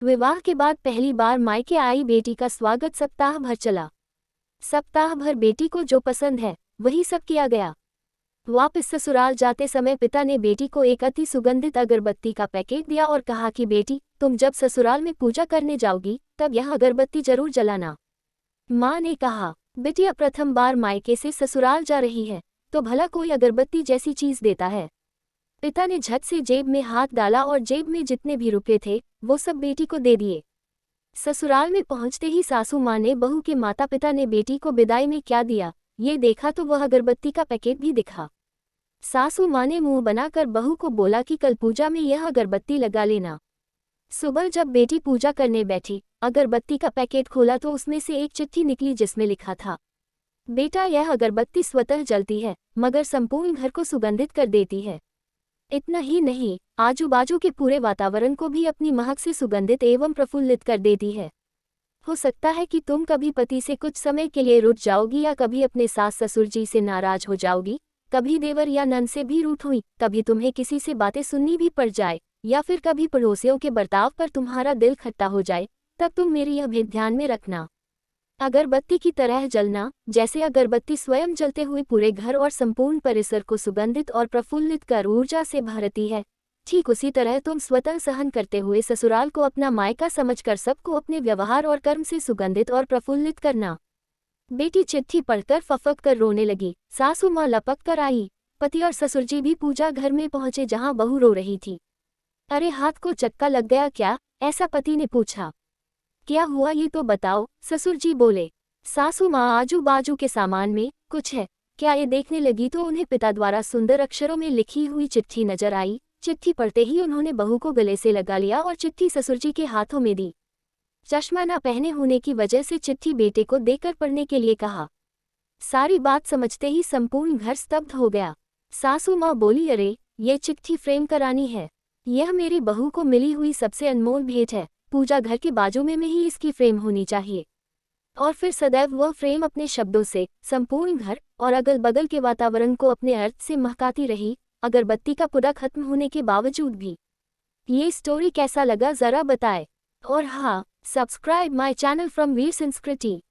विवाह के बाद पहली बार मायके आई बेटी का स्वागत सप्ताह भर चला। सप्ताह भर बेटी को जो पसंद है वही सब किया गया। वापस ससुराल जाते समय पिता ने बेटी को एक अति सुगंधित अगरबत्ती का पैकेट दिया और कहा कि बेटी, तुम जब ससुराल में पूजा करने जाओगी तब यह अगरबत्ती जरूर जलाना। माँ ने कहा, बिटिया प्रथम बार मायके से ससुराल जा रही है तो भला कोई अगरबत्ती जैसी चीज देता है। पिता ने झट से जेब में हाथ डाला और जेब में जितने भी रुपए थे वो सब बेटी को दे दिए। ससुराल में पहुंचते ही सासू माँ ने बहू के माता पिता ने बेटी को विदाई में क्या दिया ये देखा तो वह अगरबत्ती का पैकेट भी दिखा। सासू माँ ने मुंह बनाकर बहू को बोला कि कल पूजा में यह अगरबत्ती लगा लेना। सुबह जब बेटी पूजा करने बैठी, अगरबत्ती का पैकेट खोला तो उसमें से एक चिट्ठी निकली जिसमें लिखा था, बेटा यह अगरबत्ती स्वतः जलती है मगर संपूर्ण घर को सुगंधित कर देती है। इतना ही नहीं, आजू बाजू के पूरे वातावरण को भी अपनी महक से सुगंधित एवं प्रफुल्लित कर देती है। हो सकता है कि तुम कभी पति से कुछ समय के लिए रूठ जाओगी या कभी अपने सास ससुर जी से नाराज हो जाओगी, कभी देवर या नंद से भी रूठ हुई, कभी तुम्हें किसी से बातें सुननी भी पड़ जाए या फिर कभी पड़ोसियों के बर्ताव पर तुम्हारा दिल खट्टा हो जाए, तब तुम मेरी यह भेद ध्यान में रखना। अगरबत्ती की तरह जलना, जैसे अगरबत्ती स्वयं जलते हुए पूरे घर और संपूर्ण परिसर को सुगंधित और प्रफुल्लित कर ऊर्जा से भरती है, ठीक उसी तरह तुम स्वतः सहन करते हुए ससुराल को अपना मायका समझकर सबको अपने व्यवहार और कर्म से सुगंधित और प्रफुल्लित करना। बेटी चिट्ठी पढ़कर फफक कर रोने लगी। सासू माँ लपक कर आई। पति और ससुर जी भी पूजा घर में पहुंचे जहां बहू रो रही थी। अरे हाथ को चक्का लग गया क्या? ऐसा पति ने पूछा। क्या हुआ ये तो बताओ, ससुर जी बोले। सासू माँ आजू बाजू के सामान में कुछ है क्या ये देखने लगी तो उन्हें पिता द्वारा सुंदर अक्षरों में लिखी हुई चिट्ठी नजर आई। चिट्ठी पढ़ते ही उन्होंने बहू को गले से लगा लिया और चिट्ठी ससुर जी के हाथों में दी। चश्मा न पहने होने की वजह से चिट्ठी बेटे को देकर पढ़ने के लिए कहा। सारी बात समझते ही संपूर्ण घर स्तब्ध हो गया। सासू माँ बोली, अरे ये चिट्ठी फ्रेम करानी है, यह मेरी बहू को मिली हुई सबसे अनमोल भेंट है। पूजा घर के बाजू में ही इसकी फ्रेम होनी चाहिए। और फिर सदैव वह फ्रेम अपने शब्दों से संपूर्ण घर और अगल बगल के वातावरण को अपने अर्थ से महकाती रही, अगरबत्ती का पुडा खत्म होने के बावजूद भी। ये स्टोरी कैसा लगा जरा बताएं। और हाँ, सब्सक्राइब माई चैनल फ्रॉम वीर संस्कृति।